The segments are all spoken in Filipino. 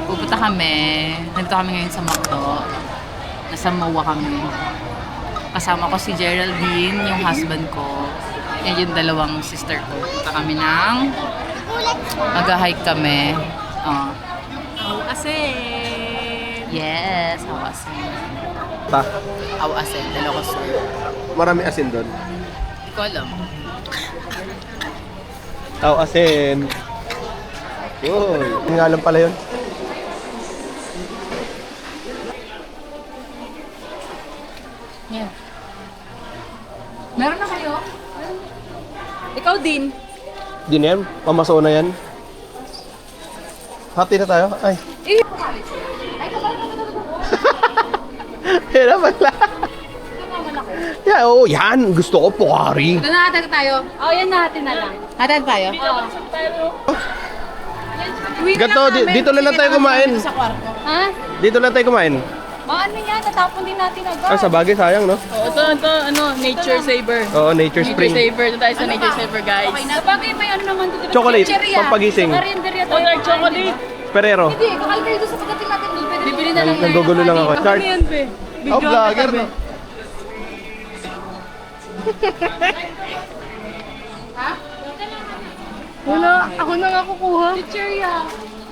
Pupunta kami. Nandito kami ngayon sa McDo. Nasa MOA kami. Kasama ko si Geraldine, yung husband ko. Yan yung dalawang sister ko. Punta kami ng... Mag-hike kami. Asin! Yes, awasin. Ta. Awasin, dalawa ko sir. Marami asin doon. Hindi ko alam. Tao asin. Uy, hindi nga alam pala yun. Yeah. Meron na kayo? Ikaw din. Di na yan, pamaso na yan. Hati na tayo? Ay. Yan na pala. Yeah, oh, yan. Gusto ko pokari. Ito na natin tayo. Oh, yan natin na lang. Natin tayo. Gato, dito lang tayo kumain. Sa kwarto. Ha? Dito lang tayo kumain. Maano yan? Tatapon din natin agad. Ay, sa bagay, sayang, no? Oh, ito, nature saver. Oo, nature Nature spring. saver. Ito tayo sa nature saver, guys. Sabagay may ano naman dito. Chocolate, Chicheria. pampagising. Karinderya Oh, tayo. dark chocolate. Perero. Hindi, kakal kayo doon sa pagdating natin doon. Pwede Bibili na lang. Nanggugulo lang ako. Card. Ano yan, be? Oh, vlogger, no? Wala, ako na nga kukuha. Chicheria.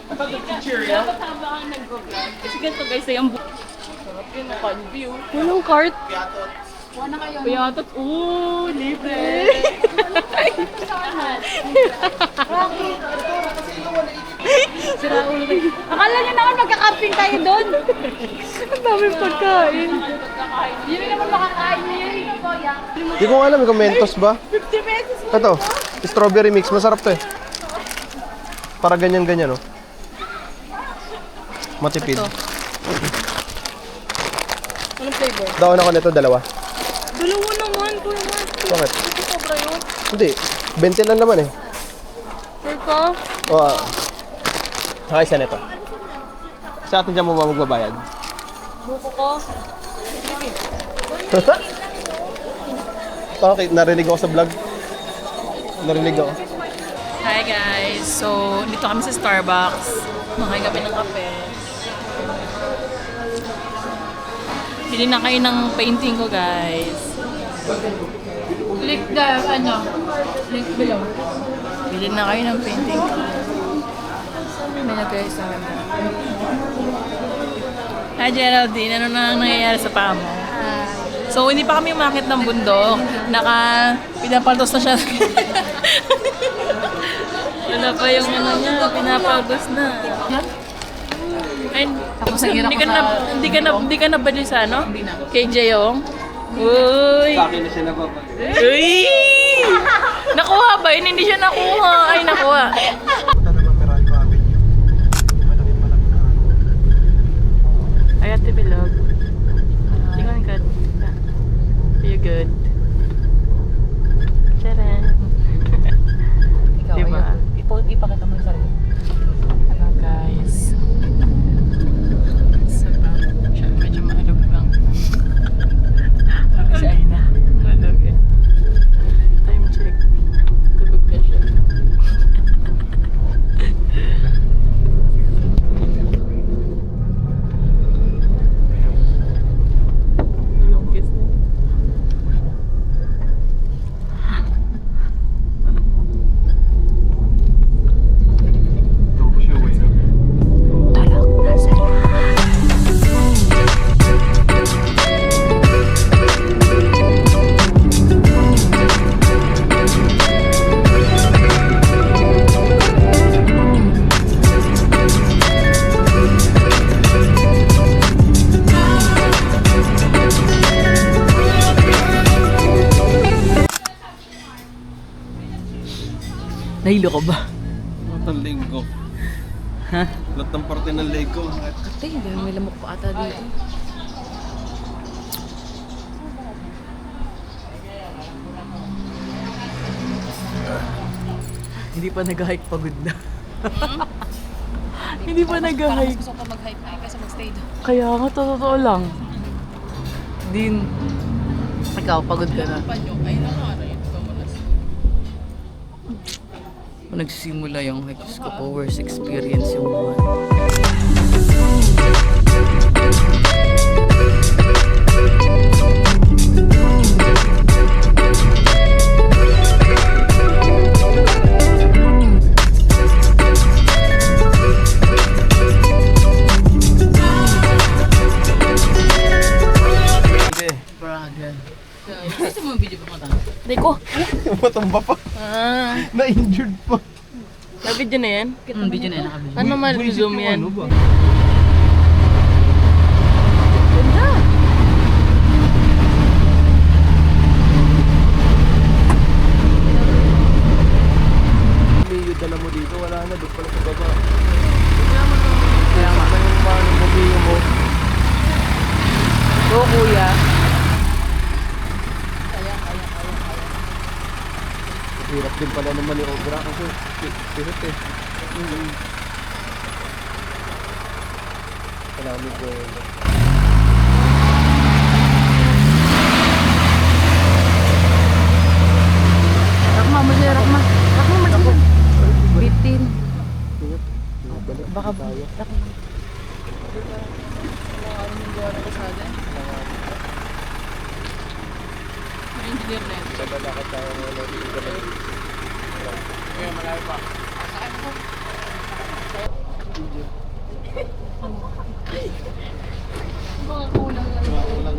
Dapat haba kang nag-vlog. Kasi ganito guys, ay ang sarap yun, naka-view. Walang cart. Payatot. Ooh, libre. Sira ulo kayo. Akala niyo naman magkakamping tayo doon. Ang daming pagkain. Yun na naman makakain niyo yun. Di ko alam kung Mentos ba. 50 pesos. Ito, strawberry mix. Masarap to eh. Para ganyan-ganyan, no? Matipid. Anong flavor? Daon ako nito, dalawa. Dalawa naman, kuya Mark. Bakit? Ito sobra yun. Hindi. 20 lang naman eh. Sure ka? O, saka isa nito. Sa atin dyan mo ba magbabayad? Buko ko. Bakit? Narinig ako sa vlog. Narinig ako. Hi guys! So, dito kami sa Starbucks. Makain kami ng kape. Bili na kayo ng painting ko, guys. Click the, link below. Bili na kayo ng painting ko. May nagay sa akin. Hi Geraldine, ano na nangyayari sa paa mo? So, hindi pa kami umakit ng bundok. Pinapaltos na siya. Wala pa yung ano niya, pinapaltos na. Ay, Tapos nahirap hindi ka ko na, sa- hindi ka na ba dyan sa ano? Kay Jayong? Uy! Sa akin na siya nababa. Uy! Nakuha ba yun? Hindi siya nakuha. Ay, nakuha. Punta naman Meralco Avenue. Malaki na. Ay, Ate Bilog. Tingnan ka. Are you good? Charan! Ikaw, Diba? ipakita mo yung sarili. Hello guys. Sobrang medyo maalog lang. Si Aina. Maalog eh. Time check. Tulog na siya. Tulog kiss na. Talk show eh. Nahilo ka ba? Ang linggo. Ha? Lahat ng parte ng leg ko. Ate, may lamok pa ata dito. Hindi pa nag-hike, pagod na. Hindi pa nag-hike. Gusto ko pa mag-hike na kaysa mag-stay doon. Kaya nga, totoo lang. Din. Ikaw, pagod ka na. Nagsimula yung hike ko, worst experience yung one. Hindi. Brother. Gusto mo yung video pa mata? Hindi ko. Matumba pa. Na-injured pa. Na-video na yan? Video na yun, nakabili. Ano man Buisit zoom yung yan? ano ba? Ganda. Mayo dala mo dito, wala na. Doon pala sa baba. Kaya nga. Ano yung paano mo mayo mo? Go, kuya. Hirap din pala naman yung obra kasi hirap eh. Marami ko. Rakma, masaya, rakma. Rakma, masaya. Bitin. Baka tayo. Engineer na yan. Nabalakad tayo ng dito. Kaya malayo pa.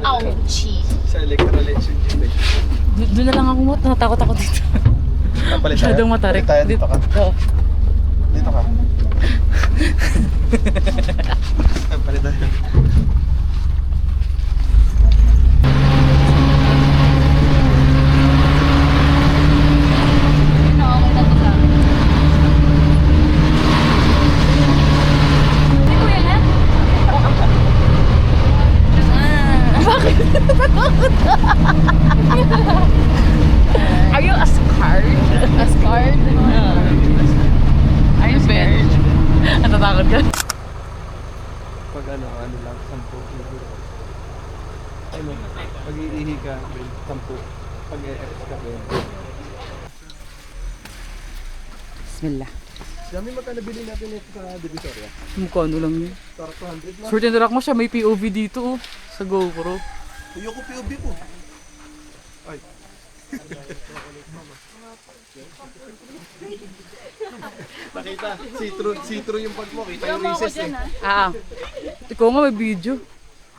Ouchie. Sa electoral engine jeep eh. Doon na lang ako mo. Natakot ako dito. Kapalit tayo. Masyadong matarik. Palit tayo, dito ka. Oo. Dito ka. Palit tayo. Are you a scared? A scarred? Are you scared? Natatakot ka? Pag ano lang, 10. Ano, pag iihi ka, 10. Pag i-ex ka, 20. Bismillah. Dami magkano bilhin natin ito sa Divisoria? Mukha ano lang yun. Para 200 lang. Swerte na rakma siya. May POV dito oh. Sa GoPro. Ayoko POV ko. Ay. Nakita, see-through yung pag mo. Kita yung recess eh. Ikaw nga may video.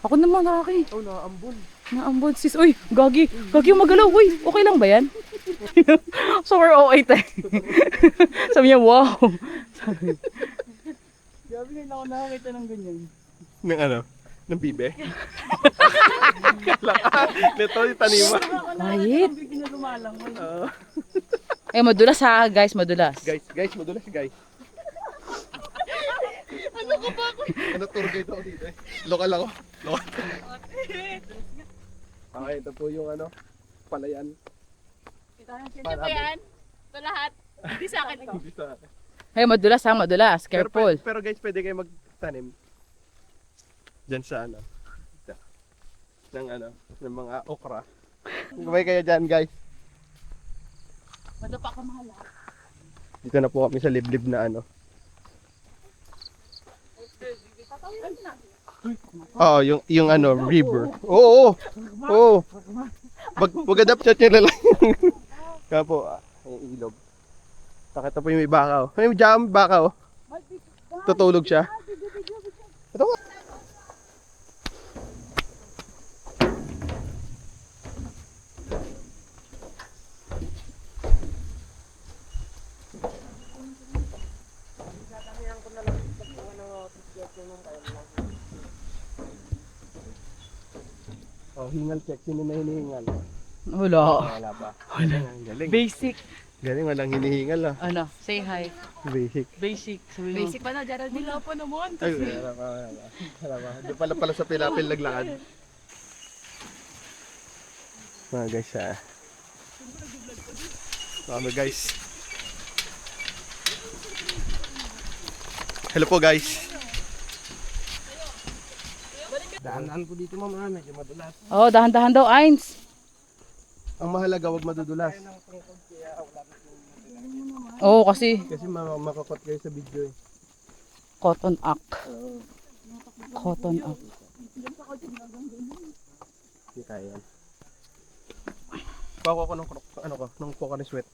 Ako naman nakaki. Oh, nakaambon. Naambon sis. Uy, gagi. Gagi yung magalaw. Uy, okay lang ba yan? So we're okay tayo. Sabi niya, wow. Gabi ngayon ako nakakita ng ganyan. Ng ano? Ng bibe? Nito yung tanima. Kahit. Bigyan na lumalang mo. Ay, madulas ha, guys. Madulas. Guys, madulas guys. Ano ka ba ako? Ano tour guide ako dito eh. Lokal ako. Lokal. Okay, ito po yung ano, palayan. Hindi ba yan? Ito lahat. Hindi sa akin ito. Hindi sa akin. Ay, madulas ha, madulas. Careful. Pero guys, pwede kayo magtanim. Diyan sa ano. Ng ano, ng mga okra. Gabay kayo dyan guys. Madapa ka mahal. Dito na po kami sa liblib na ano. Oo, yung ano, river. Oo, oo. Magandap chat nyo na lang. Kaya po, yung ilog. Takita po yung may baka oh. May jam baka oh. Tutulog siya. Ito nga. Oh, hingal check. Sino na hinihingal? Wala. Wala pa. Wala. Galing. Basic. Galing, walang hinihingal ah. Ano, say hi. Basic. Basic. Sabi mo. Basic pa na, Gerald. Wala pa naman. Ay, wala pa, wala pa. Wala pa. Doon pala sa Pilapil naglakad. Mga guys ah. Mga guys. Hello po guys. Dahan-dahan po dito mama, medyo madulas. Oh, dahan-dahan daw, Ains. Ang mahalaga, wag madudulas. Oo, kasi Kasi makakot kayo sa video eh. cotton act. Cotton up. Hindi kaya yan. Bawa ko ng ano ko, ng Pocari Sweat.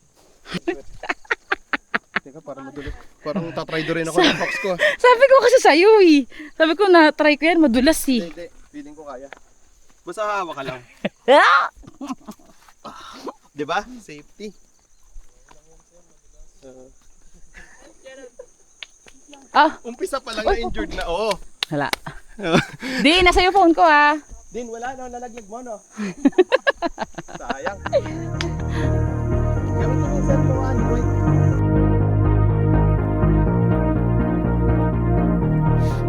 Teka, parang madulas. Parang tatry do rin ako ng box ko. Sabi ko kasi sa'yo eh. Sabi ko na-try ko yan, madulas eh. Hindi. Feeling ko kaya. Basta hawa ka lang. Diba? Safety. Umpisa pa lang na injured na. Oo. Wala. Di, nasa yung phone ko ah. Din, wala no. Nalaglag mo no. Sayang. Gamit mo yung cellphone mo, Android.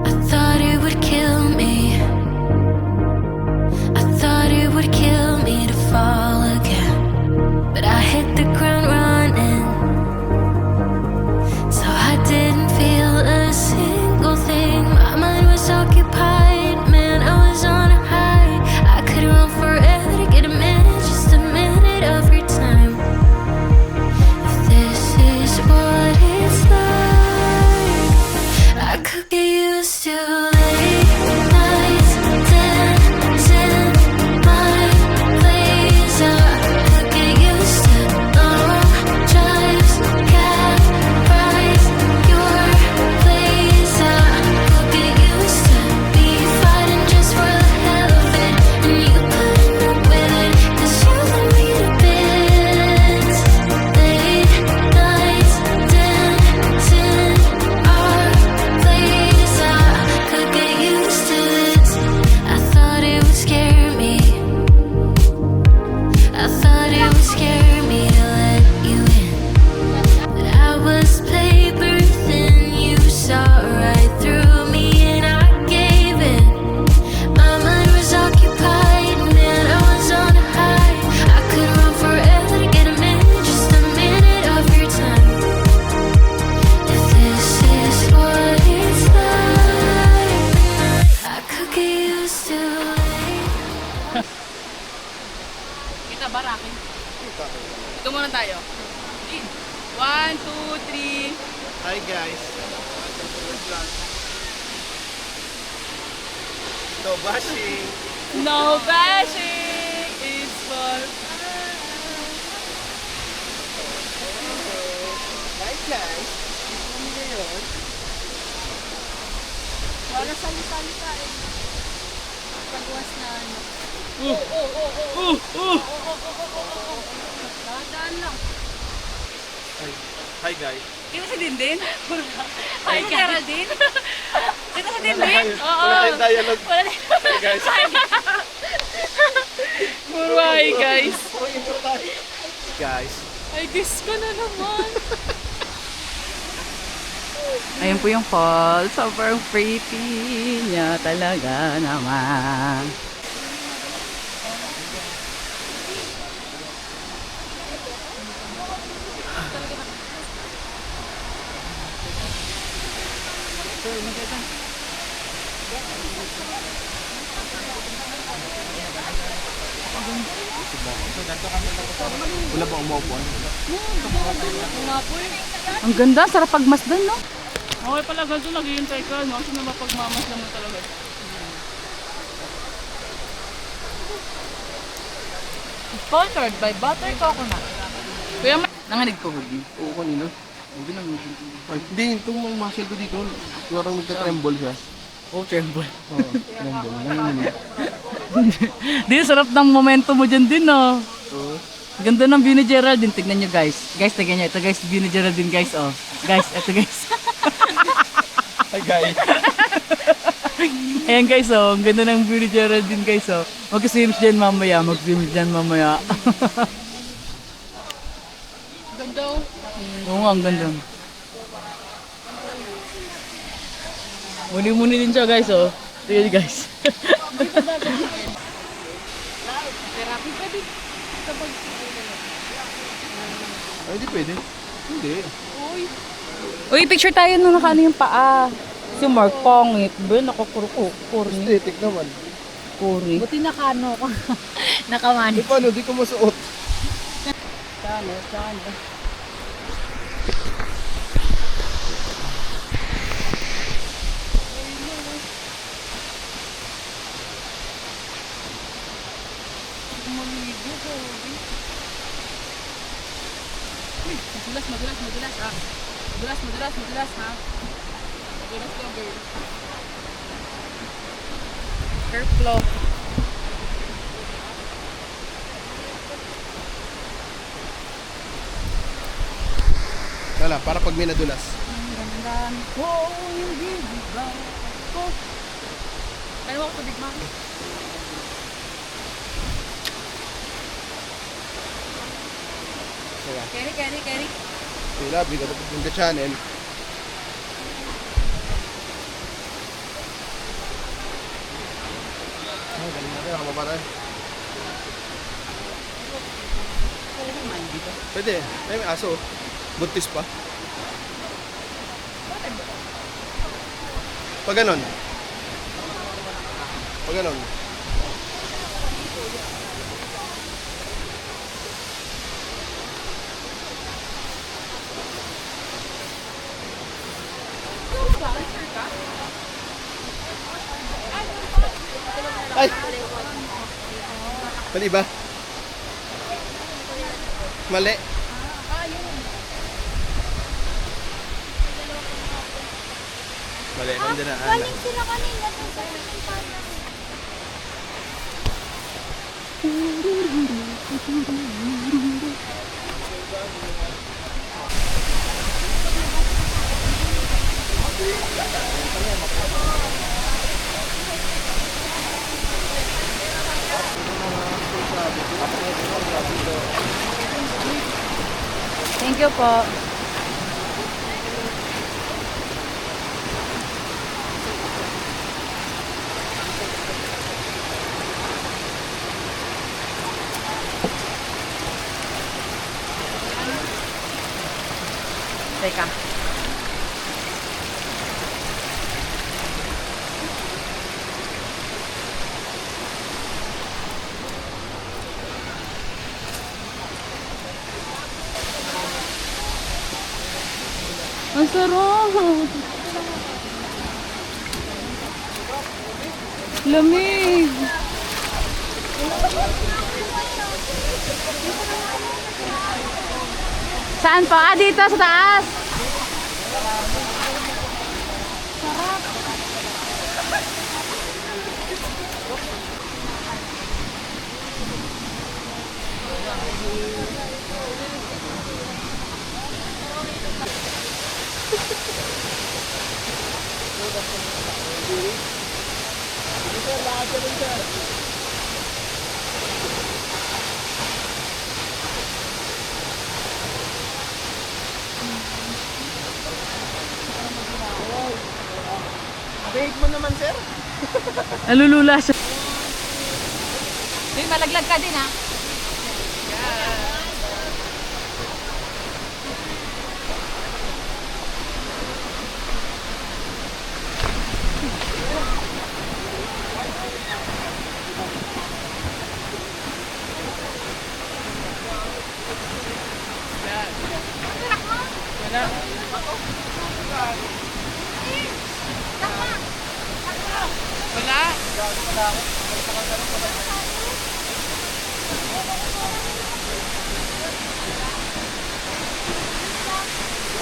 I thought it would kill me. I thought it would kill me to fall again. But I hit the ground running. So I didn't feel a single thing. My mind was occupied. Man, I was on a high. I could run forever to get a minute, just a minute of your time. If this is what it's like, I could get used to late nights dancing my place. I could get used to long drives, cab rides, your place. I could get used to be fighting just for the hell of it, and you putting up with it, 'cause you let me to bits. Late nights dancing our place. I could get used to this. I thought it would scare me. I thought it would scare me to let you in. But I was paper thin. You saw right through me and I gave in. My mind was occupied, man, I was on a high. I could run forever to get a minute, just a minute of your time. If this is what it's like, I could get used to it. Kita ba, Rocky? Ito muna tayo. 1, 2, 3. Hi guys. No bashing. No bashing! It's for Hi guys. Kami ngayon. Wala salita eh. Pagwas na ano. Dadaan lang. Hi guys. Ito si Dindin? Hi, Geraldine? Ito si Dindin? Oo. Wala tayong dialogue. Wala na. Hi guys. Puro hi, guys. Guys. Ay, guess ko na naman. Ayun po yung fall. Sobrang pretty niya talaga naman. Wala bang umuupuan? Ang ganda, sarap pagmasdan, no? Okay pala, ganito naghihintay ka, no? Kasi na mapagmamas naman talaga. Sponsored by Butter Coconut. Kuya, Nanganig ko, Hugi. Oo, kanina. Hindi lang. Ay, hindi, itong mga muscle ko dito. Parang nagka-tremble siya. Oh, tremble. Oo, tremble. Nanginginig. Di, sarap ng momentum mo dyan din, no? Oo. Ganda ng view ni Geraldine. Tignan nyo, guys. Guys, tignan nyo. Ito, guys, view ni Geraldine, guys, oh. Guys, ito, guys. Hi guys. Ayan, guys, oh. Ang ganda ng view ni Geraldine, guys, oh. Mag-swims dyan mamaya. Mag-swims dyan mamaya. ganda oh. Oo nga, ang ganda. Muni-muni din siya, guys, oh. Tignan nyo, guys. Therapy pa din. Ay, hindi pwede. Hindi. Uy, picture tayo nung nakaano yung paa. Si Mark pangit. Ba, nakakurni. Aesthetic naman. Kuri. Buti nakano ko. Nakamani. Eh, paano? Di ko masuot. Sana. Madulas, madulas, madulas, ha? Madulas, madulas, madulas, ha? Madulas to, girl. Curve flow. Wala, para pag may nadulas. Kaya mo ako tubig, ma'am. Kaya, Carry, carry, carry. sila, bigat up in the channel. Ay, galing natin, nakababaran. Pwede, ay may aso. Buntis pa. Pag ganon. Pag ganon. Ay! Mali ba? Mali. Mali, nandiyan na. Galing sila kanina dun sa pinuntahan. Thank you po. Teka. Ang sarap. Lamig. Saan pa? Ah, dito sa taas. Bait mo naman, sir. Nalulula siya. Uy, malaglag ka din, ha? Wala.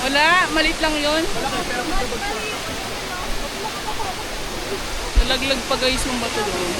Wala, malit lang yun. Nalaglag pa guys yung bato doon.